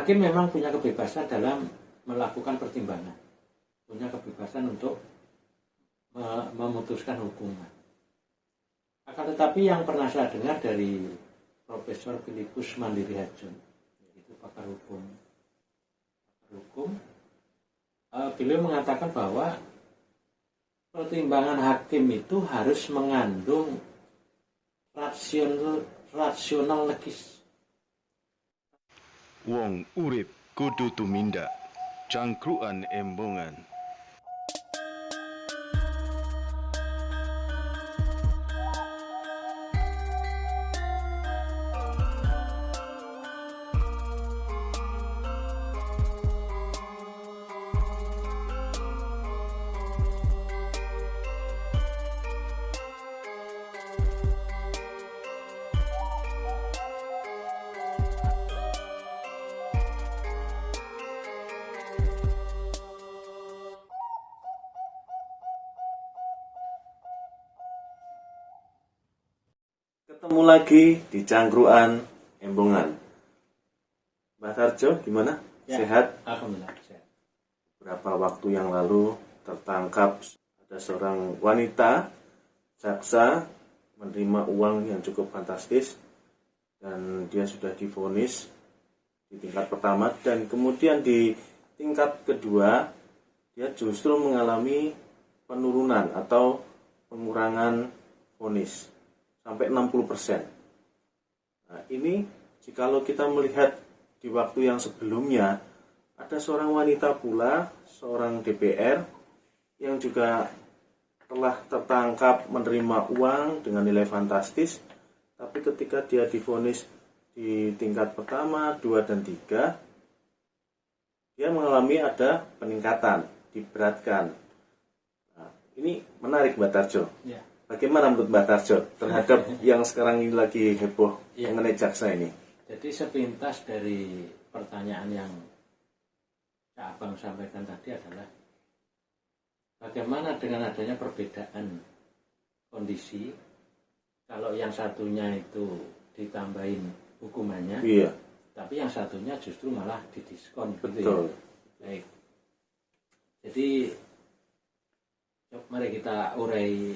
hakim memang punya kebebasan dalam melakukan pertimbangan, punya kebebasan untuk memutuskan hukuman. Akan tetapi yang pernah saya dengar dari Profesor Filipus Mandiri Hajun, yaitu pakar hukum, beliau mengatakan bahwa pertimbangan hakim itu harus mengandung rasional legis. Wong urip kudu tumindak, cangkruan embongan. Ketemu lagi di Cangkruan Embongan. Mbak Tarjo, gimana? Ya, Sehat? Alhamdulillah sehat. Beberapa waktu yang lalu tertangkap ada seorang wanita jaksa menerima uang yang cukup fantastis dan dia sudah divonis di tingkat pertama dan kemudian di tingkat kedua dia justru mengalami penurunan atau pengurangan vonis sampai 60%. Nah, ini jikalau kita melihat di waktu yang sebelumnya, ada seorang wanita pula, seorang DPR, yang juga telah tertangkap menerima uang dengan nilai fantastis, tapi ketika dia divonis di tingkat pertama, 2, dan 3, dia mengalami ada peningkatan, diberatkan. Nah, ini menarik, Mbak Tarjo. Ya. Bagaimana menurut Mbak Tarjo terhadap yang sekarang ini lagi heboh mengenai jaksa ini? Jadi sepintas dari pertanyaan yang Kak Abang sampaikan tadi adalah bagaimana dengan adanya perbedaan kondisi kalau yang satunya itu ditambahin hukumannya, Iya. tapi yang satunya justru malah didiskon. Betul. Gitu ya. Baik. Jadi mari kita urai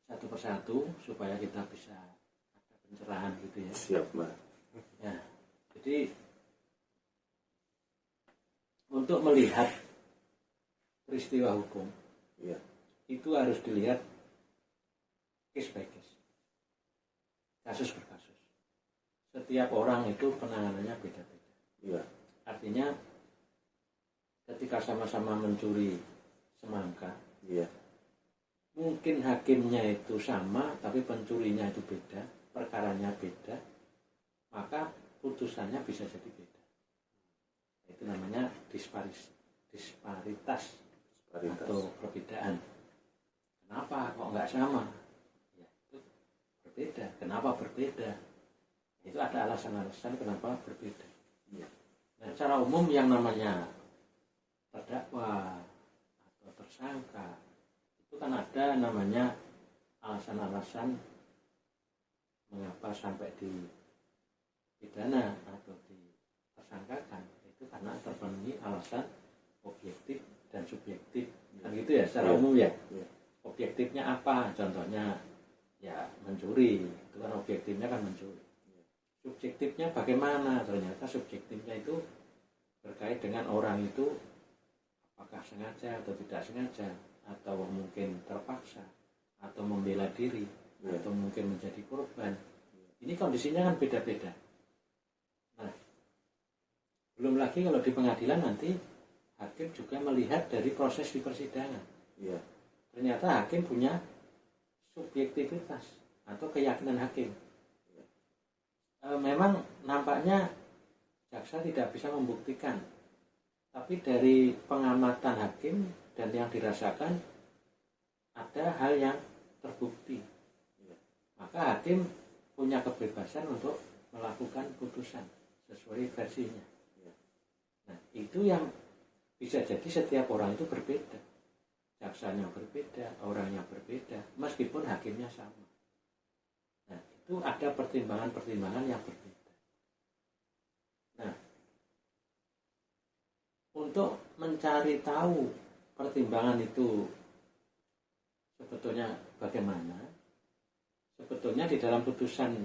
satu persatu supaya kita bisa ada pencerahan gitu ya. Siap, Mbak. Ya, jadi untuk melihat peristiwa hukum, Iya. itu harus dilihat case by case, kasus per kasus. Setiap orang itu penanganannya beda-beda. Iya. Artinya ketika sama-sama mencuri semangka, Iya. mungkin hakimnya itu sama, tapi pencurinya itu beda, perkaranya beda, maka putusannya bisa jadi beda. Itu namanya disparitas atau perbedaan. Kenapa kok nggak sama? Ya, itu berbeda. Kenapa berbeda? Itu ada alasan-alasan kenapa berbeda. Ya. Nah, secara umum yang namanya terdakwa atau tersangka itu kan ada namanya alasan-alasan mengapa sampai dipidana atau ditersangkakan, itu karena terpenuhi alasan objektif dan subjektif. Kan gitu ya secara umum ya. Objektifnya apa? Contohnya ya mencuri, itu kan objektifnya kan mencuri. Subjektifnya bagaimana? Ternyata subjektifnya itu berkait dengan orang itu apakah sengaja atau tidak sengaja, atau mungkin terpaksa, atau membela diri, atau mungkin menjadi korban. Ini kondisinya kan beda-beda. Nah, belum lagi kalau di pengadilan nanti hakim juga melihat dari proses di persidangan. Iya. Ternyata hakim punya subjektivitas atau keyakinan hakim. Memang nampaknya jaksa tidak bisa membuktikan, tapi dari pengamatan hakim dan yang dirasakan ada hal yang terbukti. Maka hakim punya kebebasan untuk melakukan putusan sesuai versinya. Nah, itu yang bisa jadi setiap orang itu berbeda. Jaksanya berbeda, orangnya berbeda, meskipun hakimnya sama. Nah, itu ada pertimbangan-pertimbangan yang berbeda. Nah, untuk mencari tahu pertimbangan itu sebetulnya bagaimana, sebetulnya di dalam putusan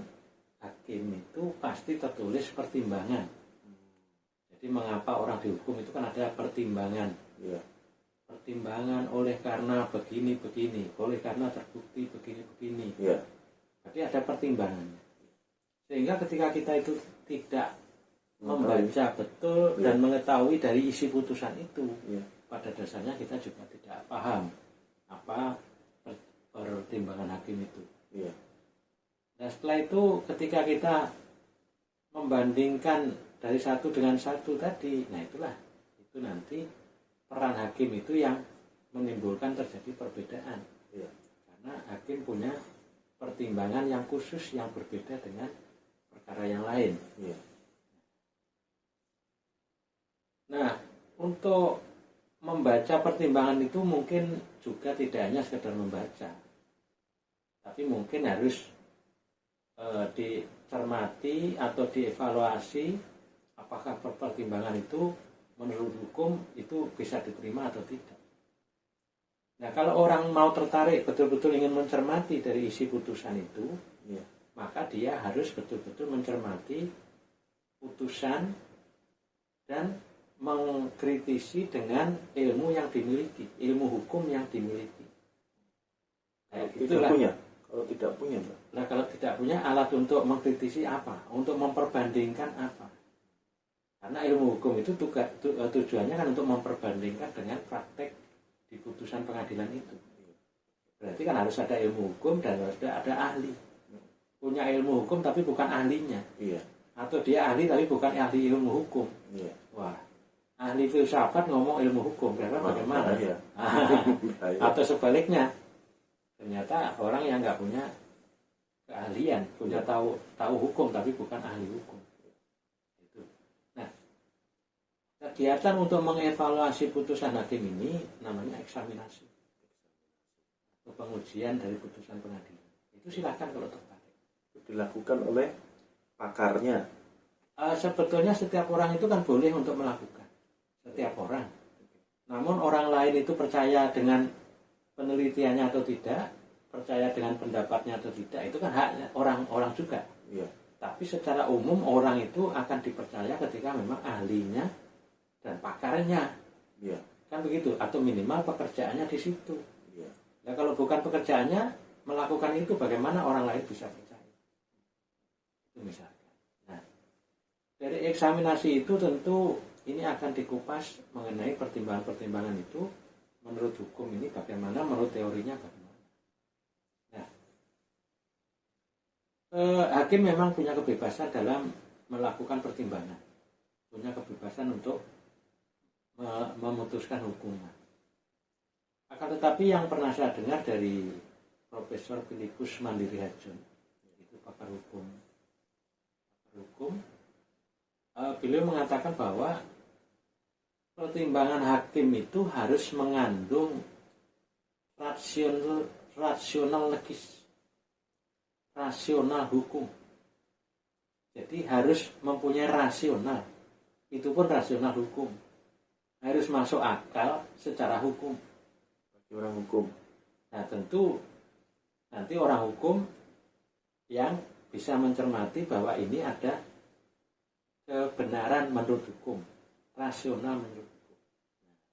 hakim itu pasti tertulis pertimbangan. Jadi mengapa orang dihukum itu kan ada pertimbangan. Ya. Pertimbangan oleh karena begini, oleh karena terbukti begini. Ya. Jadi ada pertimbangan. Sehingga ketika kita itu tidak membaca betul dan mengetahui dari isi putusan itu, pada dasarnya kita juga tidak paham apa pertimbangan hakim itu. Nah setelah itu ketika kita membandingkan dari satu dengan satu tadi, nah itulah itu nanti peran hakim itu yang menimbulkan terjadi perbedaan. Karena hakim punya pertimbangan yang khusus yang berbeda dengan perkara yang lain. Nah, untuk membaca pertimbangan itu mungkin juga tidak hanya sekedar membaca, tapi mungkin harus dicermati atau dievaluasi apakah pertimbangan itu menurut hukum itu bisa diterima atau tidak. Nah, kalau orang mau tertarik betul-betul ingin mencermati dari isi putusan itu, maka dia harus betul-betul mencermati putusan dan mengkritisi dengan ilmu yang dimiliki, ilmu hukum yang dimiliki. Kalau tidak punya, Pak. Nah, kalau tidak punya alat untuk mengkritisi apa? Untuk memperbandingkan apa? Karena ilmu hukum itu tujuannya kan untuk memperbandingkan dengan praktek di putusan pengadilan itu. Berarti kan harus ada ilmu hukum dan harus ada ahli. Punya ilmu hukum tapi bukan ahlinya. Atau dia ahli tapi bukan ahli ilmu hukum. Wah, ahli filsafat ngomong ilmu hukum, kira-kira bagaimana? Atau sebaliknya, ternyata orang yang nggak punya keahlian, punya tahu hukum tapi bukan ahli hukum. Itu. Nah, kegiatan untuk mengevaluasi putusan hakim ini namanya eksaminasi atau pengujian dari putusan pengadilan. Itu silakan kalau tertarik. Dilakukan oleh pakarnya. Sebetulnya setiap orang itu kan boleh untuk melakukan. Setiap orang. Namun orang lain itu percaya dengan penelitiannya atau tidak, percaya dengan pendapatnya atau tidak, itu kan hak orang-orang juga. Tapi secara umum orang itu akan dipercaya ketika memang ahlinya dan pakarnya. Kan begitu, atau minimal pekerjaannya di situ. Nah, kalau bukan pekerjaannya melakukan itu, bagaimana orang lain bisa percaya? Itu misalkan. Nah, dari eksaminasi itu tentu ini akan dikupas mengenai pertimbangan-pertimbangan itu menurut hukum ini bagaimana, menurut teorinya bagaimana. Nah, hakim memang punya kebebasan dalam melakukan pertimbangan, punya kebebasan untuk memutuskan hukuman. Akan tetapi yang pernah saya dengar dari Profesor Filipus Mandiri Hajon, itu pakar hukum, beliau mengatakan bahwa pertimbangan hakim itu harus mengandung rasional legis, rasional hukum. Jadi harus mempunyai rasional, itu pun rasional hukum, harus masuk akal secara hukum bagi orang hukum. Nah tentu nanti orang hukum yang bisa mencermati bahwa ini ada kebenaran menurut hukum, rasional menurut hukum.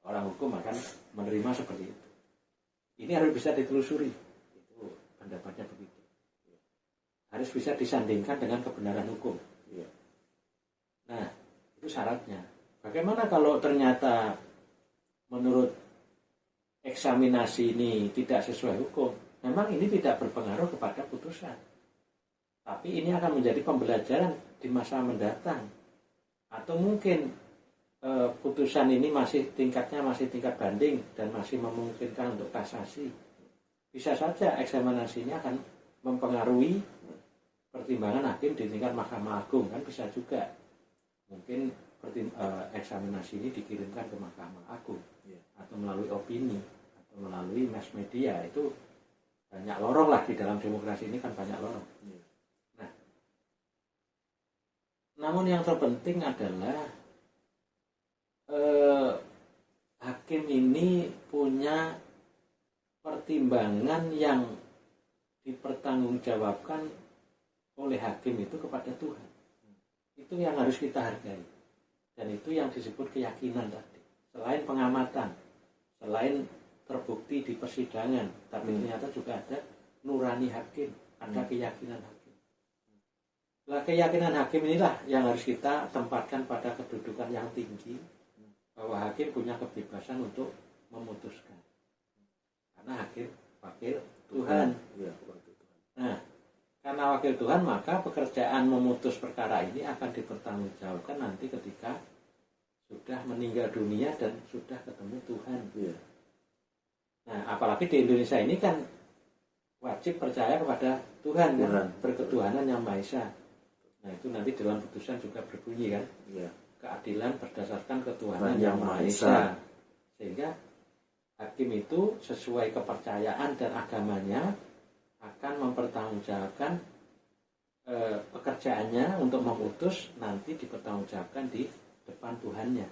Orang hukum akan menerima seperti itu. Ini harus bisa ditelusuri. Itu pendapatnya begitu. Harus bisa disandingkan dengan kebenaran hukum. Nah, itu syaratnya. Bagaimana kalau ternyata menurut eksaminasi ini tidak sesuai hukum? Memang ini tidak berpengaruh kepada putusan. Tapi ini akan menjadi pembelajaran di masa mendatang. Atau mungkin putusan ini tingkatnya masih tingkat banding dan masih memungkinkan untuk kasasi. Bisa saja eksaminasinya akan mempengaruhi pertimbangan hakim di tingkat Mahkamah Agung, kan bisa juga. Mungkin eksaminasi ini dikirimkan ke Mahkamah Agung atau melalui opini atau melalui mass media. Itu banyak lorong lah di dalam demokrasi ini, kan banyak lorong. Nah, namun yang terpenting adalah hakim ini punya pertimbangan yang dipertanggungjawabkan oleh hakim itu kepada Tuhan. Itu yang harus kita hargai. Dan itu yang disebut keyakinan tadi. Selain pengamatan, selain terbukti di persidangan, tapi ternyata juga ada nurani hakim, ada keyakinan hakim. Nah, keyakinan hakim inilah yang harus kita tempatkan pada kedudukan yang tinggi, bahwa hakim punya kebebasan untuk memutuskan. Karena hakim wakil Tuhan. Nah, karena wakil Tuhan, maka pekerjaan memutus perkara ini akan dipertanggungjawabkan nanti ketika sudah meninggal dunia dan sudah ketemu Tuhan. Nah, apalagi di Indonesia ini kan wajib percaya kepada Tuhan. Kan? Berketuhanan yang Maha Esa. Nah, itu nanti dalam putusan juga berbunyi kan, keadilan berdasarkan ketuhanan yang Maha Esa. Sehingga hakim itu sesuai kepercayaan dan agamanya akan mempertanggungjawabkan pekerjaannya untuk memutus, nanti dipertanggungjawabkan di depan Tuhannya.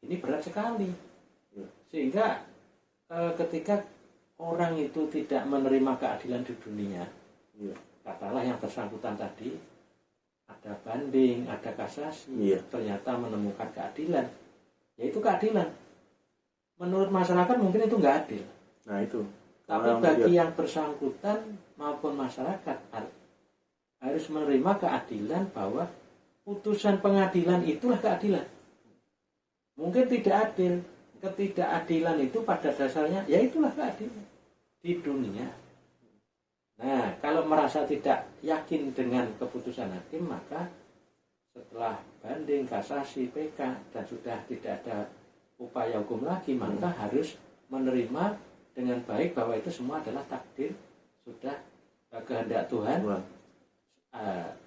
Ini berat sekali. Sehingga ketika orang itu tidak menerima keadilan di dunia, katakanlah yang bersangkutan tadi ada banding, ada kasasi, ternyata menemukan keadilan, yaitu keadilan. Menurut masyarakat mungkin itu nggak adil. Nah itu. Tapi bagi yang bersangkutan maupun masyarakat harus menerima keadilan, bahwa putusan pengadilan itulah keadilan. Mungkin tidak adil. Ketidakadilan itu pada dasarnya ya itulah keadilan di dunia. Nah, kalau merasa tidak yakin dengan keputusan hakim, maka setelah banding, kasasi, PK dan sudah tidak ada upaya hukum lagi, maka harus menerima dengan baik bahwa itu semua adalah takdir, sudah kehendak Tuhan,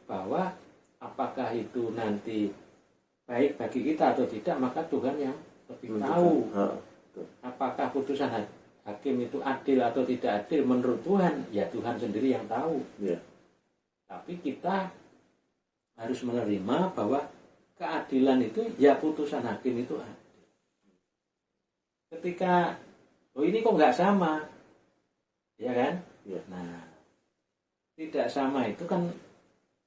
bahwa apakah itu nanti baik bagi kita atau tidak, maka Tuhan yang lebih tahu. Apakah putusan hakim itu adil atau tidak adil menurut Tuhan, ya Tuhan sendiri yang tahu. Tapi kita harus menerima bahwa keadilan itu ya putusan hakim itu adil. Ketika ini kok nggak sama, ya kan? Nah, tidak sama itu kan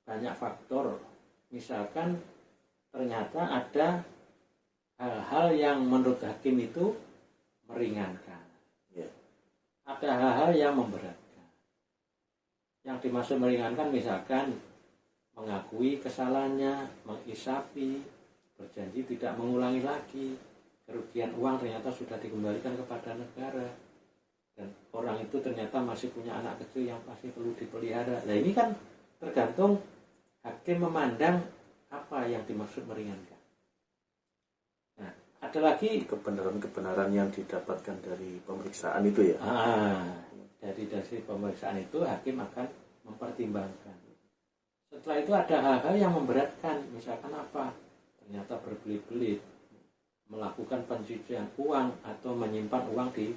banyak faktor. Misalkan ternyata ada hal-hal yang menurut hakim itu meringankan, ada hal-hal yang memberatkan. Yang dimaksud meringankan misalkan mengakui kesalahannya, mengisapi, berjanji tidak mengulangi lagi, kerugian uang ternyata sudah dikembalikan kepada negara, dan orang itu ternyata masih punya anak kecil yang masih perlu dipelihara. Nah, ini kan tergantung hakim memandang apa yang dimaksud meringankan. Nah, ada lagi kebenaran-kebenaran yang didapatkan dari pemeriksaan itu ya. Dari pemeriksaan itu hakim akan mempertimbangkan. Setelah itu ada hal-hal yang memberatkan, misalkan apa? Ternyata berbelit-belit melakukan pencucian uang atau menyimpan uang di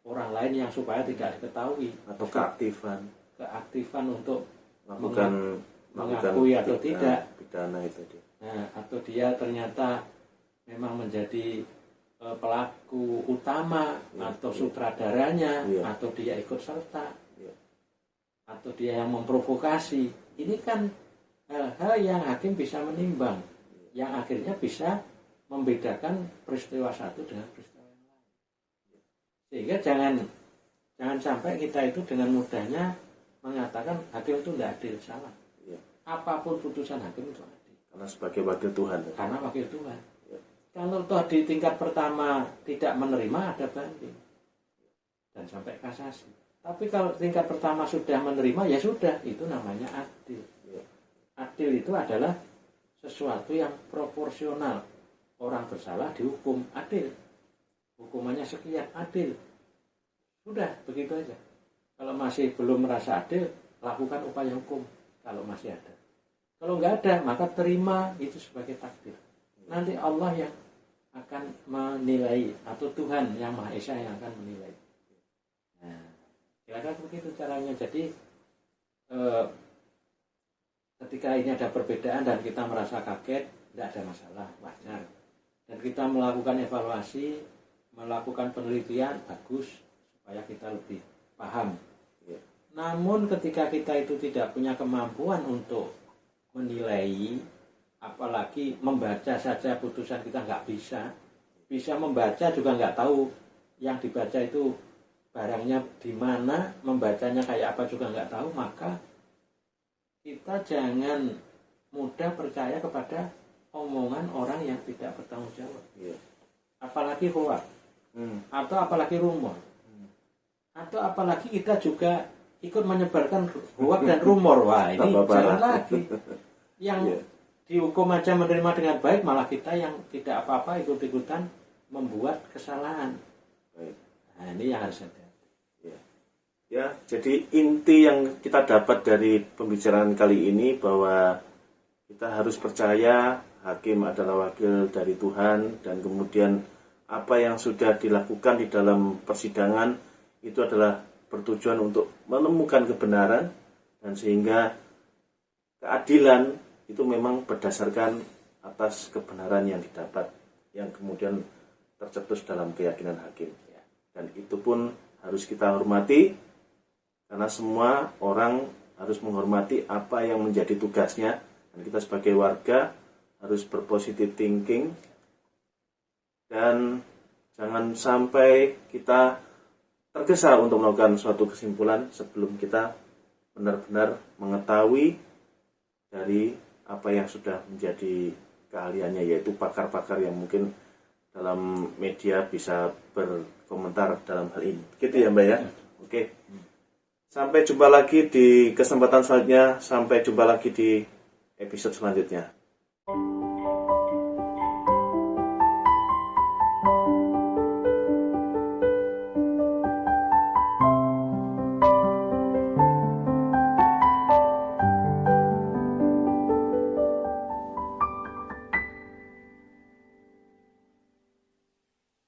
orang lain yang supaya tidak diketahui, atau keaktifan untuk mengakui atau tidak pidana itu dia. Nah, atau dia ternyata memang menjadi pelaku utama atau sutradaranya, atau dia ikut serta, atau dia yang memprovokasi. Ini kan hal-hal yang hakim bisa menimbang, yang akhirnya bisa membedakan peristiwa satu dengan peristiwa yang lain. Sehingga jangan sampai kita itu dengan mudahnya mengatakan hakim itu tidak adil, salah. Apapun putusan hakim itu adil. Karena sebagai wakil Tuhan. Karena wakil Tuhan. Kalau toh di tingkat pertama tidak menerima, ada banding dan sampai kasasi. Tapi kalau tingkat pertama sudah menerima, ya sudah, itu namanya adil. Adil itu adalah sesuatu yang proporsional. Orang bersalah dihukum adil, hukumannya sekian, adil. Sudah, begitu aja. Kalau masih belum merasa adil, lakukan upaya hukum kalau masih ada. Kalau nggak ada, maka terima itu sebagai takdir. Nanti Allah yang akan menilai, atau Tuhan yang Maha Esa yang akan menilai. Nah, kira-kira begitu caranya. Jadi ketika ini ada perbedaan dan kita merasa kaget, tidak ada masalah, wajar. Dan kita melakukan evaluasi, melakukan penelitian bagus supaya kita lebih paham. Ya. Namun ketika kita itu tidak punya kemampuan untuk menilai, apalagi membaca saja putusan kita nggak bisa membaca juga nggak tahu yang dibaca itu barangnya di mana, membacanya kayak apa juga nggak tahu, maka kita jangan mudah percaya kepada omongan orang yang tidak bertanggung jawab. Ya. Apalagi hoax, atau apalagi rumor, atau apalagi kita juga ikut menyebarkan hoax dan rumor. Wah, ini jangan lagi. Yang Ya. dihukum aja menerima dengan baik, malah kita yang tidak apa-apa ikut-ikutan membuat kesalahan. Baik. Nah, ini yang harus ada. Ya, jadi inti yang kita dapat dari pembicaraan kali ini bahwa kita harus percaya hakim adalah wakil dari Tuhan, dan kemudian apa yang sudah dilakukan di dalam persidangan itu adalah bertujuan untuk menemukan kebenaran, dan sehingga keadilan itu memang berdasarkan atas kebenaran yang didapat, yang kemudian tercetus dalam keyakinan hakim. Dan itu pun harus kita hormati, karena semua orang harus menghormati apa yang menjadi tugasnya, dan kita sebagai warga harus berpositif thinking, dan jangan sampai kita tergesa untuk melakukan suatu kesimpulan sebelum kita benar-benar mengetahui dari apa yang sudah menjadi keahliannya, yaitu pakar-pakar yang mungkin dalam media bisa berkomentar dalam hal ini. Gitu ya Mbak ya? Oke. Sampai jumpa lagi di kesempatan selanjutnya. Sampai jumpa lagi di episode selanjutnya.